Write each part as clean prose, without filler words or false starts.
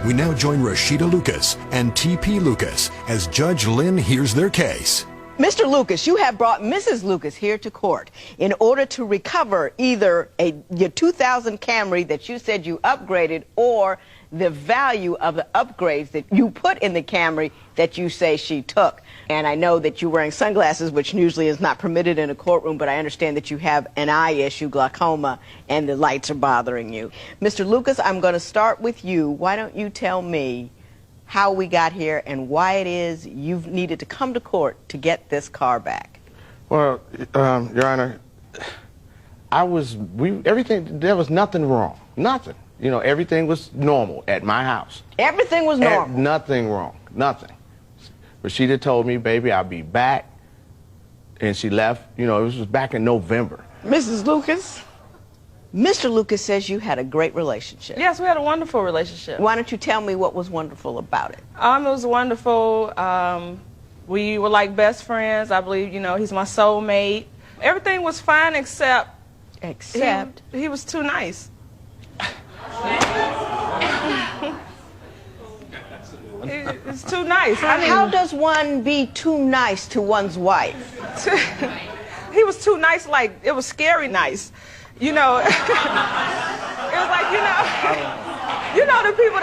We now join Rashida Lucas and T.P. Lucas as Judge Lynn hears their case. Mr. Lucas, you have brought Mrs. Lucas here to court in order to recover either your 2000 Camry that you said you upgraded or the value of the upgrades that you put in the Camry that you say she took. And I know that you're wearing sunglasses, which usually is not permitted in a courtroom, but I understand that you have an eye issue, glaucoma, and the lights are bothering you. Mr. Lucas, I'm going to start with you. Why don't you tell me how we got here and why it is you've needed to come to court to get this car back? Well, Your Honor, everything, there was nothing wrong, nothing. You know, everything was normal at my house. Everything was normal? Nothing wrong, nothing. Rashida told me, baby, I'll be back, and she left. You know, it was back in November. Mrs. Lucas, Mr. Lucas says you had a great relationship. Yes, we had a wonderful relationship. Why don't you tell me what was wonderful about it? It was wonderful. We were like best friends. I believe, you know, he's my soulmate. Everything was fine except... Except? He was too nice. It's too nice. I mean, how does one be too nice to one's wife? He was too nice, like, it was scary nice. You know, it was like, you know the people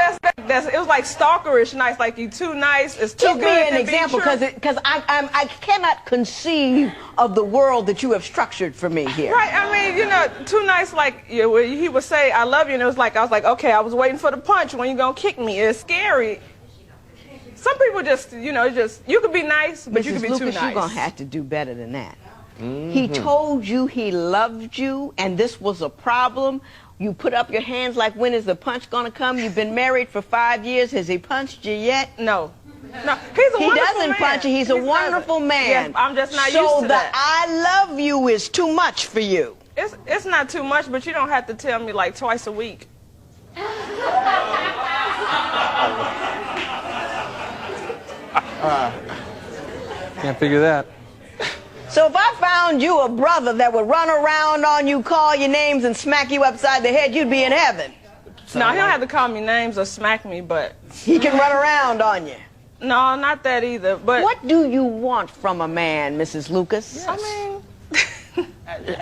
it was like stalkerish nice, like you too nice, it's too good. Give me an example, because I cannot conceive of the world that you have structured for me here. Right, I mean, you know, too nice, like he would say, I love you, and it was like, I was like, okay, I was waiting for the punch, when you gonna kick me? It's scary. Some people just, you know, you could be nice, but you could be Lucas, too nice. You're gonna have to do better than that. He told you he loved you, and this was a problem. You put up your hands like, when is the punch going to come? You've been married for 5 years. Has he punched you yet? No. No, he's a wonderful man. He doesn't punch you. He's a wonderful man. Yes, I'm just not used So to the that. I love you is too much for you. It's not too much, but you don't have to tell me like twice a week. Can't figure that. So if I found you a brother that would run around on you, call your names, and smack you upside the head, you'd be in heaven. No, he don't have to call me names or smack me, but... He can run around on you. No, not that either, but... What do you want from a man, Mrs. Lucas? Yes. I mean...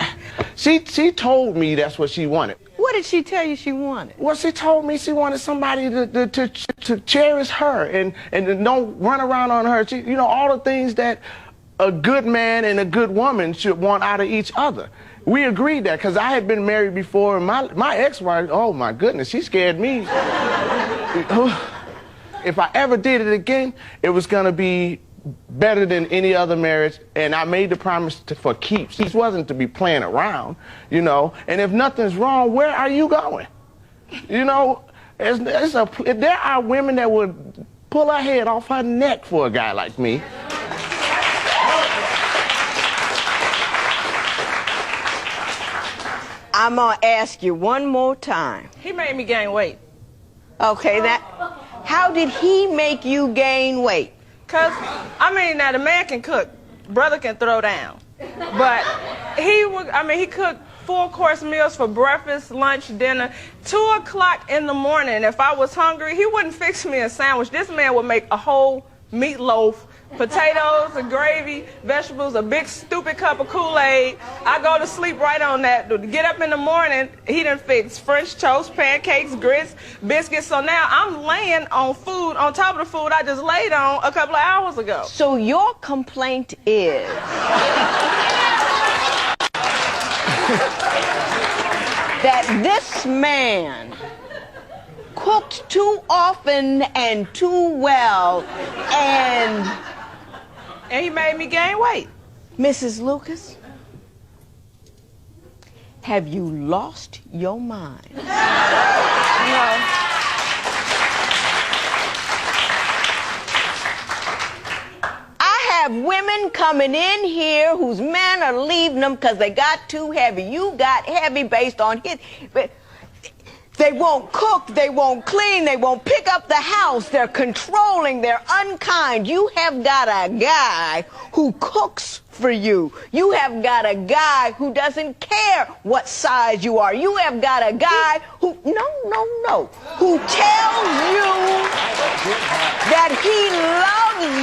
She told me that's what she wanted. What did she tell you she wanted? Well, she told me she wanted somebody to cherish her and don't run around on her. You know, all the things that a good man and a good woman should want out of each other. We agreed that, because I had been married before, and my ex-wife, oh my goodness, she scared me. If I ever did it again, it was going to be better than any other marriage, and I made the promise for keeps. It wasn't to be playing around, you know, and if nothing's wrong, where are you going? You know, there are women that would pull her head off her neck for a guy like me. I'm going to ask you one more time. He made me gain weight. Okay, how did he make you gain weight? Because, I mean, now the man can cook, brother can throw down. But he cooked 4-course meals for breakfast, lunch, dinner. 2 o'clock in the morning, if I was hungry, he wouldn't fix me a sandwich. This man would make a whole meatloaf, potatoes, a gravy, vegetables, a big stupid cup of Kool-Aid. I go to sleep right on that. To get up in the morning, he done fix French toast, pancakes, grits, biscuits. So now I'm laying on food on top of the food I just laid on a couple of hours ago. So your complaint is that this man cooked too often and too well, and he made me gain weight. Mrs. Lucas, have you lost your mind? No. I have women coming in here whose men are leaving them because they got too heavy. You got heavy based on his... They won't cook, they won't clean, they won't pick up the house, they're controlling, they're unkind. You have got a guy who cooks for you. You have got a guy who doesn't care what size you are. You have got a guy who, who tells you that he loves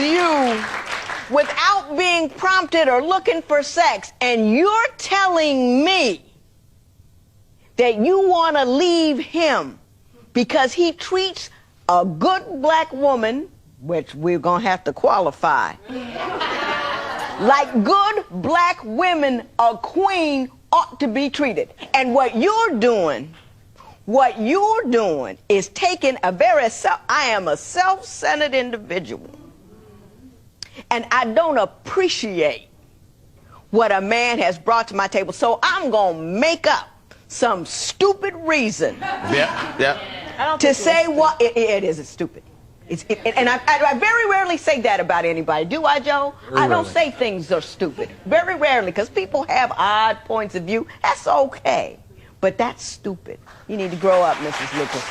you without being prompted or looking for sex, and you're telling me that you want to leave him because he treats a good black woman, which we're going to have to qualify, like good black women, a queen ought to be treated. And what you're doing is taking I am a self-centered individual, and I don't appreciate what a man has brought to my table, so I'm going to make up some stupid reason to say what it is stupid. And I very rarely say that about anybody. Do I, Joe? I don't say things are stupid. Very rarely, because people have odd points of view. That's okay. But that's stupid. You need to grow up, Mrs. Lucas.